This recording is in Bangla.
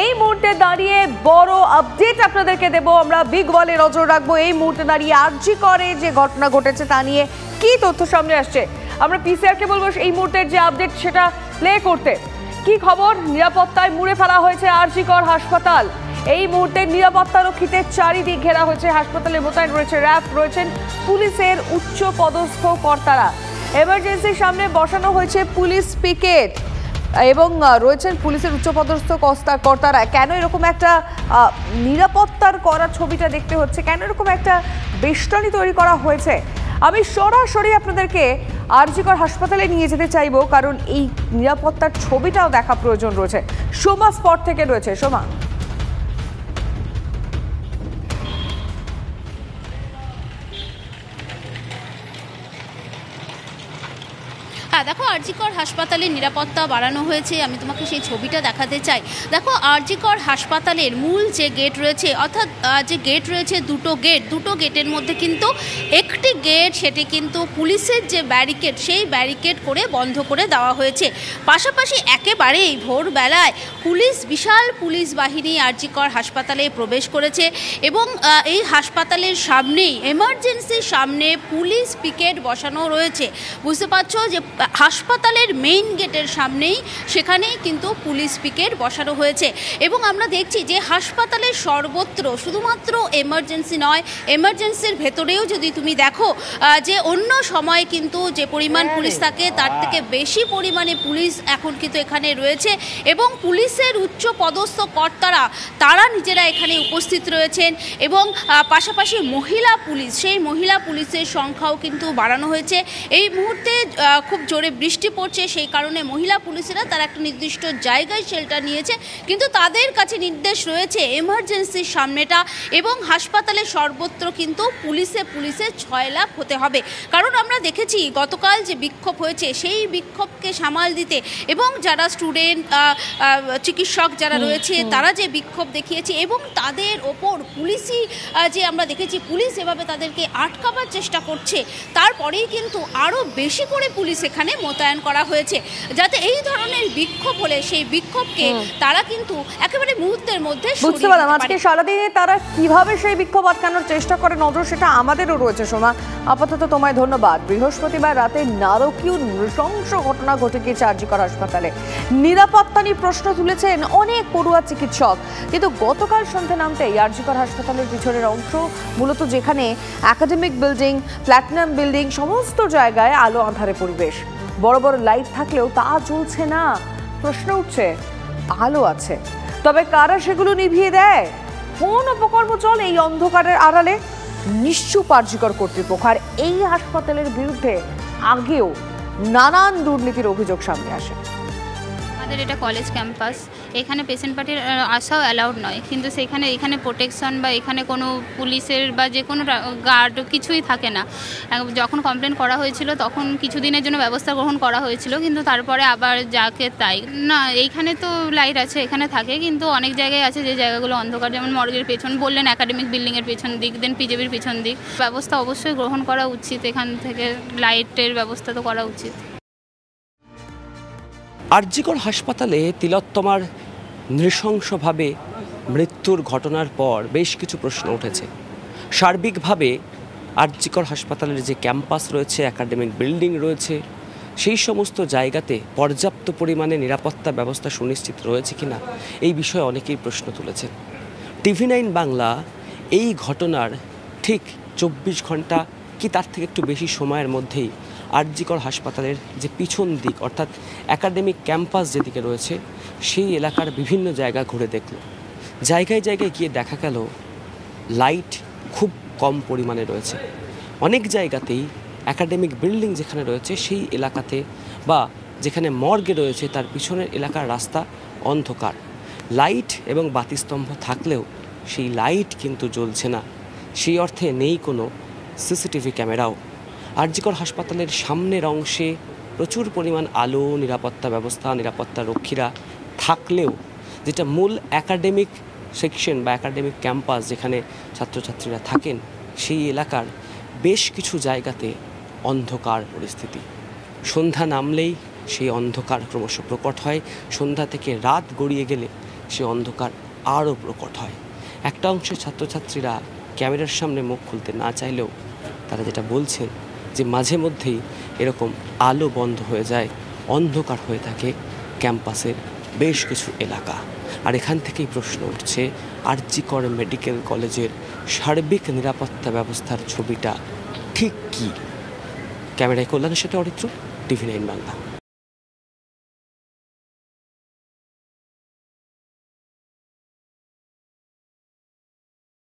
এই মুহূর্তে দাঁড়িয়ে বড় আপডেট আপনাদেরকে দেব আমরা, বিগ ওয়ালে নজর রাখবো। এই মুহূর্তে দাঁড়িয়ে আরজি করে যে ঘটনা ঘটেছে তা নিয়ে কি তথ্য সামনে আসছে, আমরা পিসিআর কে বলবো এই মুহূর্তের যে আপডেট সেটা প্লে করতে। কি খবর? নিরাপত্তায় মুড়ে ফেলা হয়েছে আরজি কর হাসপাতাল। এই মুহূর্তে নিরাপত্তা রক্ষীতে চারিদিক ঘেরা হয়েছে। হাসপাতালে মোতায়েন রয়েছে র্যাব, রয়েছেন পুলিশের উচ্চ পদস্থ কর্তারা। এমার্জেন্সির সামনে বসানো হয়েছে পুলিশ পিকেট এবং রয়েছেন পুলিশের উচ্চপদস্থ কর্তারা। কেন এরকম একটা নিরাপত্তার করা ছবিটা দেখতে হচ্ছে, কেন এরকম একটা বেষ্টনী তৈরি করা হয়েছে, আমি সরাসরি আপনাদেরকে আরজি কর হাসপাতালে নিয়ে যেতে চাইবো, কারণ এই নিরাপত্তার ছবিটাও দেখা প্রয়োজন রয়েছে। সোমা স্পট থেকে রয়েছে। সোমা, দেখো আরজি কর হাসপাতালের নিরাপত্তা বাড়ানো হয়েছে। আমি তোমাকে সেই ছবিটা দেখাতে চাই। দেখো আরজি কর হাসপাতালের মূল যে গেট রয়েছে, অর্থাৎ যে গেট রয়েছে দুটো গেটের মধ্যে কিন্তু একটি গেট সেটি কিন্তু পুলিশের যে ব্যারিকেড সেই ব্যারিকেড করে বন্ধ করে দেওয়া হয়েছে। পাশাপাশি একেবারেই ভোরবেলায় বিশাল পুলিশ বাহিনী আরজি কর হাসপাতালে প্রবেশ করেছে এবং এই হাসপাতালের সামনেই এমার্জেন্সির সামনে পুলিশ পিকেট বসানো রয়েছে। বুঝতে পারছো যে হাসপাতালের মেইন গেটের সামনেই সেখানেই কিন্তু পুলিশ পিকেট বসানো হয়েছে এবং আমরা দেখছি যে হাসপাতালের সর্বত্র শুধুমাত্র এমার্জেন্সি নয়, এমার্জেন্সির ভেতরেও যদি তুমি দেখো যে অন্য সময় কিন্তু যে পরিমাণ পুলিশ থাকে তার থেকে বেশি পরিমাণে পুলিশ এখন কিন্তু এখানে রয়েছে এবং পুলিশের উচ্চ পদস্থ কর্তারা তারা নিজেরা এখানে উপস্থিত রয়েছেন এবং পাশাপাশি মহিলা পুলিশ, সেই মহিলা পুলিশের সংখ্যাও কিন্তু বাড়ানো হয়েছে। এই মুহূর্তে খুব জোরে বৃষ্টি পড়ছে, সেই কারণে মহিলা পুলিশেরা তারা একটা নির্দিষ্ট জায়গায় শেল্টার নিয়েছে, কিন্তু তাদের কাছে নির্দেশ রয়েছে এমার্জেন্সির সামনেটা এবং হাসপাতালের সর্বত্র কিন্তু পুলিশে ছয়লাভ হতে হবে। কারণ আমরা দেখেছি গতকাল যে বিক্ষোভ হয়েছে সেই বিক্ষোভকে সামাল দিতে এবং যারা স্টুডেন্ট চিকিৎসক যারা রয়েছে তারা যে বিক্ষোভ দেখিয়েছে এবং তাদের ওপর পুলিশই যে আমরা দেখেছি পুলিশ এভাবে তাদেরকে আটকাবার চেষ্টা করছে, তারপরেই কিন্তু আরও বেশি করে পুলিশ এখানে মোতায়েন করা হয়েছে, যাতে এই ধরনের বিক্ষোভ হলে সেই বিক্ষোভকে তারা কিন্তু একেবারে মুহূর্তের মধ্যে বুঝতে পারলাম। আজকে সারাদিনে তারা কিভাবে সেই বিক্ষোভ আটকানোর চেষ্টা করে নজর সেটা আমাদেরও রয়েছে। সোমা, আপাতত তোমায় ধন্যবাদ। বৃহস্পতিবার রাতে নারকীয় নৃশংস ঘটনা ঘটে গিয়েছে আরজি কর হাসপাতালে। নিরাপত্তা নিয়ে প্রশ্ন তুলেছেন অনেক পড়ুয়া চিকিৎসক, কিন্তু গতকাল সন্ধ্যে নামতেই আরজি কর হাসপাতালের পিছনের অংশ, মূলত যেখানে একাডেমিক বিল্ডিং, প্ল্যাটিনাম বিল্ডিং, সমস্ত জায়গায় আলো আঁধারে পরিবেশ। বড় বড় লাইট থাকলেও তা জ্বলছে না। প্রশ্ন উঠছে, আলো আছে তবে কারা সেগুলো নিভিয়ে দেয়? কোন অপকর্ম চলে এই অন্ধকারের আড়ালে? নিশ্চুপ আরজি কর কর্তৃপক্ষ। আর এই হাসপাতালের বিরুদ্ধে আগেও নানান দুর্নীতির অভিযোগ সামনে আসে। আমাদের এটা কলেজ ক্যাম্পাস, এখানে পেশেন্ট পার্টির আসাও অ্যালাউড নয়, কিন্তু এখানে প্রোটেকশন বা এখানে কোনো পুলিশের বা যে কোনো গার্ড কিছুই থাকে না। যখন কমপ্লেন করা হয়েছিল তখন কিছুদিনের জন্য ব্যবস্থা গ্রহণ করা হয়েছিল, কিন্তু তারপরে আবার যাকে তাই না। এইখানে তো লাইট আছে, এখানে থাকে, কিন্তু অনেক জায়গায় আছে যে জায়গাগুলো অন্ধকার, যেমন মর্গের পেছন বললেন, একাডেমিক বিল্ডিংয়ের পেছন দিক, দেন পিজেবির পেছন দিক। ব্যবস্থা অবশ্যই গ্রহণ করা উচিত, এখান থেকে লাইটের ব্যবস্থা তো করা উচিত। আরজি কর হাসপাতালে তিলোত্তমার নৃশংসভাবে মৃত্যুর ঘটনার পর বেশ কিছু প্রশ্ন উঠেছে। সার্বিকভাবে আরজি কর হাসপাতালের যে ক্যাম্পাস রয়েছে, একাডেমিক বিল্ডিং রয়েছে, সেই সমস্ত জায়গাতে পর্যাপ্ত পরিমাণে নিরাপত্তা ব্যবস্থা সুনিশ্চিত রয়েছে কিনা এই বিষয়ে অনেকেই প্রশ্ন তুলেছেন। TV9 বাংলা এই ঘটনার ঠিক 24 ঘন্টা কি তার থেকে একটু বেশি সময়ের মধ্যেই আরজি কর হাসপাতালের যে পিছন দিক, অর্থাৎ একাডেমিক ক্যাম্পাস যেদিকে রয়েছে, সেই এলাকার বিভিন্ন জায়গা ঘুরে দেখল। জায়গায় জায়গায় গিয়ে দেখা গেল লাইট খুব কম পরিমাণে রয়েছে। অনেক জায়গাতেই একাডেমিক বিল্ডিং যেখানে রয়েছে সেই এলাকাতে বা যেখানে মর্গে রয়েছে তার পিছনের এলাকার রাস্তা অন্ধকার। লাইট এবং বাতিস্তম্ভ থাকলেও সেই লাইট কিন্তু জ্বলছে না, সেই অর্থে নেই কোনো সিসিটিভি ক্যামেরাও। আরজি কর হাসপাতালের সামনের অংশে প্রচুর পরিমাণ আলো, নিরাপত্তা ব্যবস্থা, নিরাপত্তা রক্ষীরা থাকলেও যেটা মূল একাডেমিক সেকশন বা একাডেমিক ক্যাম্পাস যেখানে ছাত্রছাত্রীরা থাকেন, সেই এলাকার বেশ কিছু জায়গাতে অন্ধকার পরিস্থিতি। সন্ধ্যা নামলেই সেই অন্ধকার ক্রমশ প্রকট হয়। সন্ধ্যা থেকে রাত গড়িয়ে গেলে সে অন্ধকার আরও প্রকট হয়। একটা অংশের ছাত্রছাত্রীরা ক্যামেরার সামনে মুখ খুলতে না চাইলেও তারা যেটা বলছেন যে মাঝে মধ্যেই এরকম আলো বন্ধ হয়ে যায়, অন্ধকার হয়ে থাকে ক্যাম্পাসের বেশ কিছু এলাকা। আর এখান থেকেই প্রশ্ন উঠছে, আর.জি. কর মেডিকেল কলেজের সার্বিক নিরাপত্তা ব্যবস্থার ছবিটা ঠিক কী? ক্যামেরায় কল্যাণের সাথে অরিত্র, TV9 বাংলা।